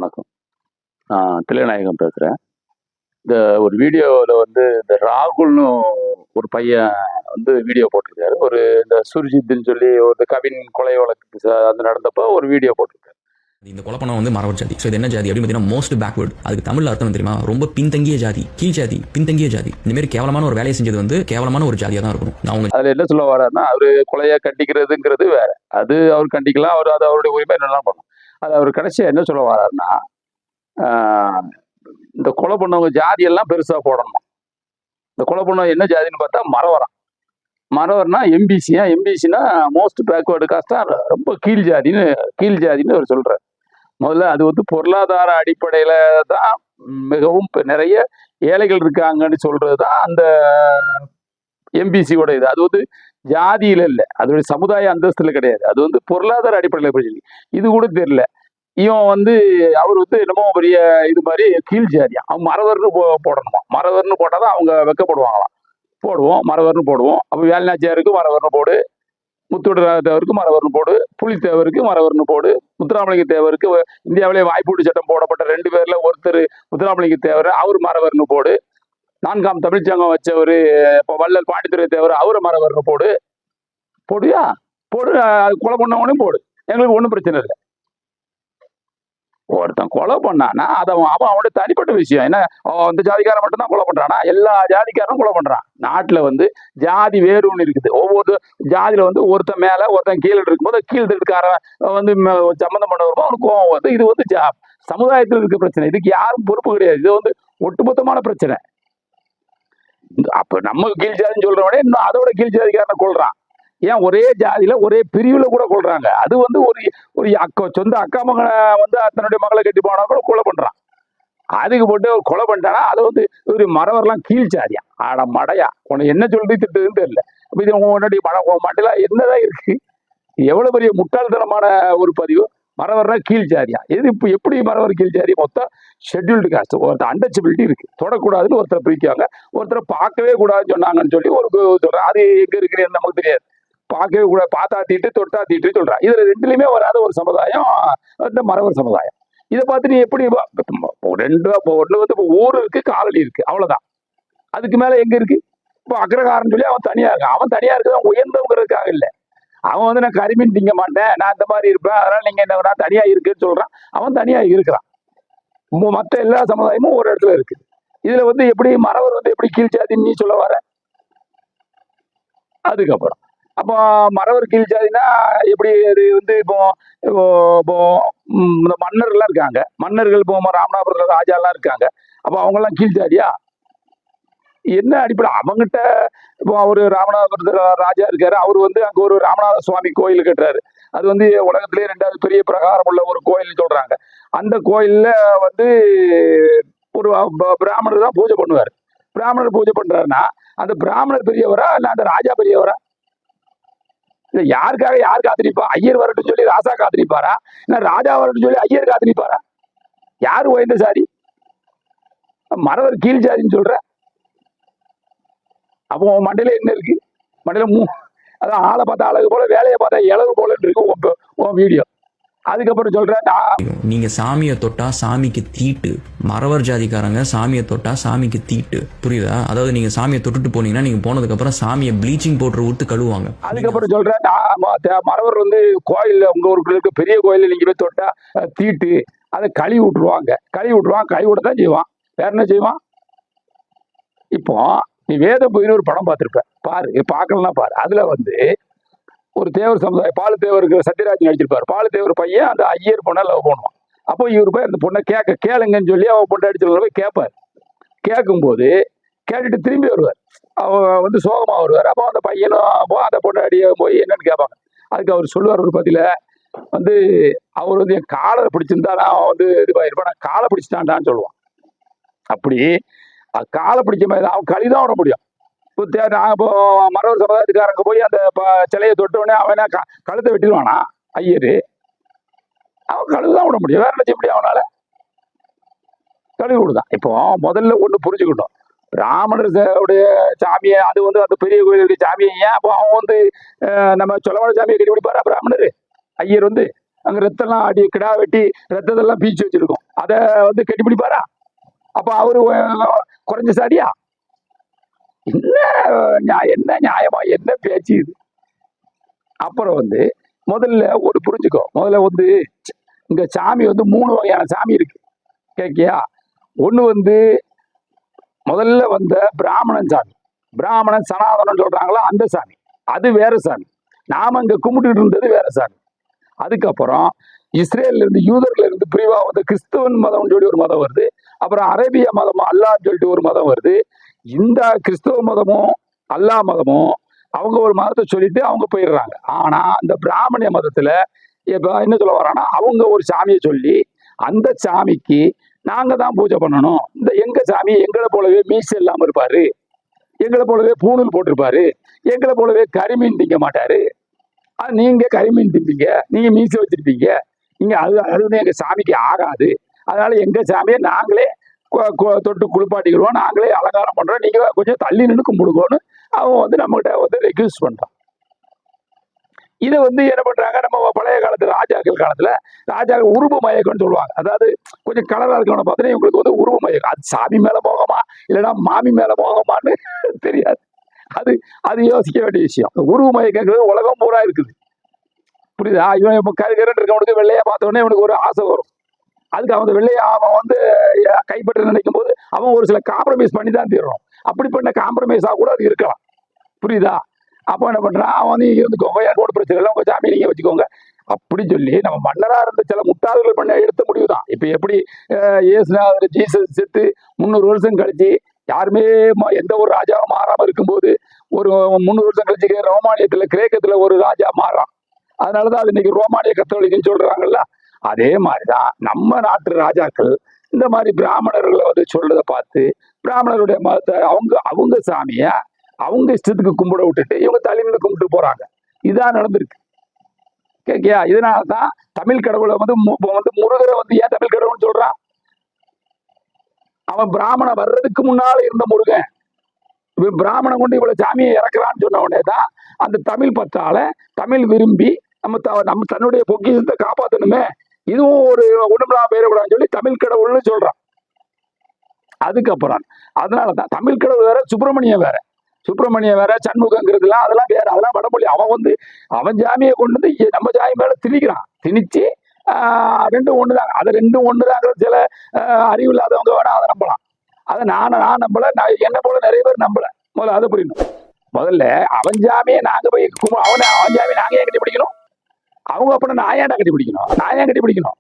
வணக்கம். நான் தில்லைநாயகம் பேசுறேன். இந்த ஒரு வீடியோல வந்து இந்த ராகுல்னு ஒரு பையன் வந்து வீடியோ போட்டிருக்காரு. இந்த சுர்ஜித்ன்னு சொல்லி ஒரு கவின் கொலை வழக்கு அது நடந்தப்போ ஒரு வீடியோ போட்டிருக்காரு. இந்த கொலை பண்ண வந்து மறவர் ஜாதி. ஸோ இது என்ன ஜாதி அப்படின்னு பார்த்தீங்கன்னா மோஸ்ட் பேக்வர்டு. அதுக்கு தமிழ்ல அர்த்தம் தெரியுமா? ரொம்ப பின்தங்கிய ஜாதி, கீழ் ஜாதி, பின்தங்கிய ஜாதி. இந்த மாதிரி கேவலமான ஒரு வேலையை செஞ்சது வந்து கேவலமான ஒரு ஜாதியா தான் இருக்கணும். நான் அவங்க அதுல என்ன சொல்ல வர்றாருன்னா, அவரு கொலையை கண்டிக்கிறதுங்கிறது வேற. அது அவர் கண்டிக்கலாம். அது அவருடைய உரிமை என்னெல்லாம் பண்ணணும். அது அவர் கடைசியா என்ன சொல்ல வர்றாருன்னா, இந்த கொலை பண்ணவங்க ஜாதி எல்லாம் பெருசா போடணும். இந்த கொலை பண்ணவங்க என்ன ஜாதின்னு பார்த்தா மறவரான். மறவர்னா எம்பிசியா, எம்பிசினா மோஸ்ட் பேக்வேர்டு காஸ்டா, ரொம்ப கீழ் ஜாதின்னு அவர் சொல்றாரு. முதல்ல அது வந்து பொருளாதார அடிப்படையில தான் மிகவும் நிறைய ஏழைகள் இருக்காங்கன்னு சொல்றதுதான் அந்த எம்பிசியோட இது. அது வந்து ஜாதியில இல்லை, அதோடைய சமுதாய அந்தஸ்துல கிடையாது. அது வந்து பொருளாதார அடிப்படையில பிரச்சனை. இது கூட தெரியல. இவன் வந்து அவர் வந்து என்னமோ பெரிய இது மாதிரி கீழ் ஜாதியா, அவன் மறவர்னு போடணுமா. மறவர்னு போட்டாதான் அவங்க வெக்கப்படுவாங்களாம். போடுவோம், மறவர்னு போடுவோம். அப்போ வேலுநாச்சியாருக்கு மறவர்னு போடு, முத்துவட தேவருக்கு மறவர்னு போடு, புலித்தேவருக்கு மறவர்னு போடு, முத்துராமலிங்க தேவருக்கு இந்தியாவிலே வாய்ப்பூட்டு சட்டம் போடப்பட்ட 2 பேர்ல ஒருத்தர் முத்துராமலிங்க தேவர், அவர் மறவர்னு போடு. 4ஆம் தமிழ்ச்சங்கம் வச்சவர் இப்போ வள்ளல் பாண்டித்துறை தேவர், அவரை மறவர்னு போடு. போடுயா, போடு. கொலை பண்ணவனையும் போடு, எங்களுக்கு ஒன்றும் பிரச்சனை இல்லை. ஒருத்தன் கொலை பண்ணானா அதை அவனுடைய தனிப்பட்ட விஷயம். என்ன அந்த ஜாதிக்காரன் மட்டும்தான் கொலை பண்றானா? எல்லா ஜாதிக்காரனும் கொலை பண்றான். நாட்டுல வந்து ஜாதி வேறு ஒன்று இருக்குது. ஒவ்வொரு ஜாதியில வந்து ஒருத்தன் மேல ஒருத்தன் கீழே இருக்கும்போது கீழ் தட்டுக்காரன் வந்து சம்மந்தம் பண்ண வரும்போது அவனுக்கு கோவம் வந்து இது வந்து சமுதாயத்தில் இருக்க பிரச்சனை. இதுக்கு யாரும் பொறுப்பு கிடையாது. இது வந்து ஒட்டுமொத்தமான பிரச்சனை. அப்ப நம்ம கீழ் ஜாதின்னு சொல்றவனே இன்னும் அதோட கீழ் ஜாதிக்காரனை கொள்றான். ஏன் ஒரே ஜாதியில ஒரே பிரிவுல கூட கொள்றாங்க. அது வந்து ஒரு சொந்த அக்கா மகனை வந்து தன்னுடைய மகளை கட்டி போனா கூட கொலை பண்றான். அதுக்கு போட்டு ஒரு கொலை பண்ணிட்டானா அதை வந்து ஒரு மறவர்லாம் கீழ் ஜாதியா, ஆட மடையா, உனக்கு என்ன சொல்லி திட்டுதுன்னு தெரியல. அப்ப இது உன்னுடைய மண்டல என்னதான் இருக்கு? எவ்வளவு பெரிய முட்டாள்தனமான ஒரு பதிவு. மறவர்னா கீழ் ஜாதியா? இது இப்ப எப்படி மறவர் கீழ் ஜாதி? மொத்தம் ஷெட்யூல்டு காஸ்ட். ஒருத்தர் அன்டச்சபிலிட்டி இருக்கு, தொடக்கூடாதுன்னு ஒருத்தரை பிரிக்காங்க, ஒருத்தரை பார்க்கவே கூடாதுன்னு சொன்னாங்கன்னு சொல்லி ஒரு சொல்றேன். அது எங்க இருக்குன்னு நமக்கு தெரியாது. பார்க்கவே கூட, பார்த்தா தீட்டு, தொட்டா தீட்டு சொல்றான். இதுல 2லயுமே வராத ஒரு சமுதாயம் இந்த மறவர் சமுதாயம். இதை பார்த்து நீ எப்படி ஒண்ணு வந்து இப்போ ஊர் இருக்கு, காலனி இருக்கு, அவ்வளவுதான். அதுக்கு மேல எங்க இருக்கு? இப்போ அக்ரகாரன் சொல்லி அவன் தனியா இருக்கான். அவன் தனியா இருக்கிறது உயர்ந்தவங்கிறதுக்காக இல்லை. அவன் வந்து நான் கரிமீன் திங்க மாட்டேன், நான் இந்த மாதிரி இருப்பேன், அதனால நீங்க என்ன நான் தனியா இருக்குன்னு சொல்றான். அவன் தனியா இருக்கிறான். மற்ற எல்லா சமுதாயமும் ஒரு இடத்துல இருக்கு. இதுல வந்து எப்படி மறவர் வந்து எப்படி கீழ் ஜாதின்னு நீ சொல்ல வர? அதுக்கப்புறம் அப்போ மறவர் கீழ் ஜாதினா எப்படி? அது வந்து இப்போ இந்த மன்னர்கள்லாம் இருக்காங்க. மன்னர்கள் இப்போ ராமநாதபுரத்துல ராஜாலாம் இருக்காங்க. அப்போ அவங்கெல்லாம் கீழ் ஜாதியா? என்ன அடிப்படை அவங்ககிட்ட? இப்போ அவரு ராமநாதபுரத்துல ராஜா இருக்காரு. அவர் வந்து அங்க ஒரு ராமநாத சுவாமி கோயில் கட்டுறாரு. அது வந்து உலகத்திலேயே 2வது பெரிய பிரகாரம் உள்ள ஒரு கோயில்னு சொல்றாங்க. அந்த கோயில்ல வந்து ஒரு பிராமணர் தான் பூஜை பண்ணுவார். பிராமணர் பூஜை பண்றாருன்னா அந்த பிராமணர் பெரியவரா இல்ல அந்த ராஜா பெரியவரா? இல்ல யாருக்காக யார் காத்திருப்பா? ஐயர் வரட்டும் சொல்லி ராசா காத்திருப்பாரா? இல்ல ராஜா வரட்டும் சொல்லி ஐயர் காத்திருப்பாரா? யாரு உயர்ந்த சாதி? மறவர் கீழ் ஜாதின்னு சொல்ற. அப்போ மண்டையில என்ன இருக்கு? மண்டையில அதான் ஆளை பார்த்தா அழகு போல, வேலையை பார்த்தா இளவு போல இருக்கு உன் வீடியோ. அதுக்கப்புறம் சொல்றேன், நீங்க சாமியை தொட்டா சாமிக்கு தீட்டு. மறவர் ஜாதிக்காரங்க சாமியை தொட்டா சாமிக்கு தீட்டு, புரியுதா? அதாவது நீங்க சாமியை தொட்டுட்டு போனீங்கன்னா நீங்க போனதுக்கு அப்புறம் சாமியை ப்ளீச்சிங் பவுடர் ஊத்து கழுவுவாங்க. அதுக்கப்புறம் சொல்றேன், மறவர் வந்து கோயில்ல உங்க ஊருக்கு பெரிய கோயில்ல நீங்க போய் தொட்டா தீட்டு, அதை கழுவி விட்டுருவாங்க. கழுவி விடத்தான் செய்வான். வேற என்ன செய்வான்? இப்போ நீ வேத போயின்னு ஒரு படம் பார்த்திருப்ப, பாரு, பார்க்கலாம் பாரு. அதுல வந்து ஒரு தேவர் சமுதாயம், பாலு தேவருக்கு சத்யராஜ் நடிச்சிருப்பாரு. பாலு தேவர் பையன் அந்த ஐயர் பொண்ணை லவ் பண்ணுவான். அப்போ இவர் போய் அந்த பொண்ணை கேளுங்கன்னு சொல்லி அவன் பொண்ணை அடிச்சு போய் கேட்பார். கேட்கும்போது கேட்டுட்டு திரும்பி வருவார். அவன் வந்து சோகமா வருவார். அப்போ அந்த பையனும் அந்த பொண்ணை அடிய போய் என்னன்னு கேட்பாங்க. அதுக்கு அவர் சொல்லுவார் ஒரு பதில வந்து, அவர் வந்து என் காலரை பிடிச்சிருந்தா நான் வந்து இது பண்ணிருப்பேன், நான் காலை பிடிச்சிட்டான்டான்னு சொல்லுவான். அப்படி காலை பிடிச்ச மாதிரி அவன் கழிதான் விட முடியும். நான் இப்போ மறவர் சமுதாயத்துக்காரங்க போய் அந்த சிலையை தொட்டோடனே அவன் கழுத்தை வெட்டிடுவானா ஐயரு? அவன் கழுவுதான் விட முடியும். வேற என்ன செய்ய முடியும் அவனால? கழுவி விடுதான். இப்போ முதல்ல ஒண்ணு புரிஞ்சுக்கிட்டோம். ராமணர் உடைய சாமியை, அது வந்து அந்த பெரிய கோயிலுடைய சாமியை ஏன் அப்போ அவன் வந்து நம்ம சொல்லவாட சாமியை கட்டி பிடிப்பாரா பிராமணர்? ஐயர் வந்து அங்க ரத்தம்லாம் அடி கிடா வெட்டி ரத்தத்தெல்லாம் பீச்சு வச்சிருக்கோம். அதை வந்து கட்டி பிடிப்பாரா? அப்ப அவரு குறைஞ்ச சாதியா? என்ன என்ன நியாயமா, என்ன பேச்சு இது? அப்புறம் வந்து முதல்ல ஒரு புரிஞ்சுக்கோ, முதல்ல வந்து இங்க சாமி வந்து 3 வகையான சாமி இருக்கு. கேக்கியா? ஒண்ணு வந்து முதல்ல வந்த பிராமணன் சாமி. பிராமணன் சனாதனம் சொல்றாங்களா, அந்த சாமி. அது வேற சாமி. நாம இங்க கும்பிட்டு இருந்தது வேற சாமி. அதுக்கப்புறம் இஸ்ரேல்ல இருந்து, யூதர்ல இருந்து பிரிவா வந்து கிறிஸ்தவன் மதம் சொல்லி ஒரு மதம் வருது. அப்புறம் அரேபிய மதமும் அல்லாஹ்ன்னு சொல்லிட்டு ஒரு மதம் வருது. இந்த கிறிஸ்தவ மதமும் அல்லாஹ் மதமும் அவங்க ஒரு மதத்தை சொல்லிட்டு அவங்க போயிடுறாங்க. ஆனா இந்த பிராமணிய மதத்துல இப்ப என்ன சொல்ல வரான்னா, அவங்க ஒரு சாமியை சொல்லி அந்த சாமிக்கு நாங்க தான் பூஜை பண்ணணும். இந்த எங்க சாமி எங்களை போலவே மீசை இல்லாம இருப்பாரு, எங்களை போலவே பூணூல் போட்டிருப்பாரு, எங்களை போலவே கரிமீன் திங்க மாட்டாரு. நீங்க கரிமீன் திம்பீங்க, நீங்க மீசை வச்சிருப்பீங்க, நீங்க அது வந்து எங்க சாமிக்கு ஆகாது. அதனால எங்க சாமியை நாங்களே தொட்டு குளிப்பாட்டிக்கிறோம், நாங்களே அலங்காரம் பண்றோம், நீங்க கொஞ்சம் தள்ளி நின்று கும்பிடுங்கன்னு அவன் வந்து நம்மகிட்ட வந்து ரெக்யூஸ்ட் பண்றான். இதை வந்து என்ன பண்றாங்க, நம்ம பழைய காலத்துல ராஜாக்கள் காலத்துல ராஜாக்கள் உருவ மயக்கம்னு சொல்லுவாங்க. அதாவது கொஞ்சம் கலரா இருக்கவனை பார்த்தீங்கன்னா இவங்களுக்கு வந்து உருவ மயக்கம். அது சாமி மேல மோகமா இல்லைன்னா மாமி மேல மோகமான்னு தெரியாது. அது அது யோசிக்க வேண்டிய விஷயம். உருவ மயக்கங்கிறது உலகம் பூரா இருக்குது. புரியுதா? இவன் இப்ப கருகரன் இருக்கவனுக்கு வெள்ளையா பார்த்த உடனே இவனுக்கு ஒரு ஆசை வரும். அதுக்கு அவன் வெள்ளையா அவன் வந்து கைப்பற்ற நினைக்கும் போது அவன் ஒரு சில காம்ப்ரமைஸ் பண்ணி தான் தீர்றோம். அப்படி பண்ண காம்ப்ரமைஸா கூட அது இருக்கலாம். புரியுதா? அப்போ என்ன பண்றான், அவன் வந்து இருந்துக்கோங்க, யாரோட பிரச்சனை இல்லை, உங்க சாமி நீங்க வச்சுக்கோங்க அப்படி சொல்லி நம்ம மன்னரா இருந்த சில முட்டாள்கள் பண்ண எடுத்த முடிவு தான். இப்ப எப்படி இயேசுநாதர் ஜீசஸ் செத்து 300 வருஷம் கழிச்சு யாருமே எந்த ஒரு ராஜாவும் மாறாம இருக்கும்போது ஒரு 300 வருஷம் கழிச்சு ரோமானியத்துல கிரேக்கத்துல ஒரு ராஜா மாறான். அதனாலதான் அது இன்னைக்கு ரோமானிய கத்தோலிக்கன்னு சொல்றாங்கல்ல. அதே மாதிரிதான் நம்ம நாட்டு ராஜாக்கள் இந்த மாதிரி பிராமணர்களை வந்து சொல்றதை பார்த்து பிராமணருடைய மதத்தை அவங்க சாமிய அவங்க இஷ்டத்துக்கு கும்பிட விட்டுட்டு இவங்க தலைநிலை கும்பிட்டு போறாங்க. இதான் நடந்திருக்கு. கேக்கியா? இதனாலதான் தமிழ் கடவுளை வந்து முருகரை வந்து ஏன் தமிழ் கடவுள்னு சொல்றான்? அவன் பிராமணன் வர்றதுக்கு முன்னால இருந்த முருகன். பிராமணன் கொண்டு இவ்வளவு சாமியை இறக்குறான்னு சொன்ன உடனே தான் அந்த தமிழ் பற்றால தமிழ் விரும்பி நம்ம தன்னுடைய பொக்கிஷத்தை காப்பாற்றணுமே, இதுவும் ஒரு உடம்புலா பேரக்கூடாதுன்னு சொல்லி தமிழ் கடவுள்னு சொல்றான். அதுக்கப்புறம் அதனாலதான் தமிழ் கடவுள் வேற, சுப்பிரமணியம் வேற. சுப்பிரமணியம் வேற, சண்முகங்கிறதுலாம் அதெல்லாம் வேற. அதெல்லாம் வடமொழி. அவன் வந்து அவன் ஜாமியை கொண்டு வந்து நம்ம ஜாமி மேல திணிக்கிறான். திணிச்சு ரெண்டும் ஒண்ணுதாங்க. அது ரெண்டும் ஒண்ணுதாங்கிற சில அறிவு இல்லாதவங்க வேணா அதை நம்பலாம். அதை நான் நம்பல, என்ன போல நிறைய பேர் நம்பல. முதல்ல அதை புரியணும். முதல்ல அவன் ஜாமியை நாங்க போய் அவன் ஜாமியை நாங்க ஏன் கட்டி பிடிக்கணும்? அவங்க அப்ப நான் ஏன்டா கட்டி பிடிக்கணும்? நான் ஏன் கட்டி பிடிக்கணும்?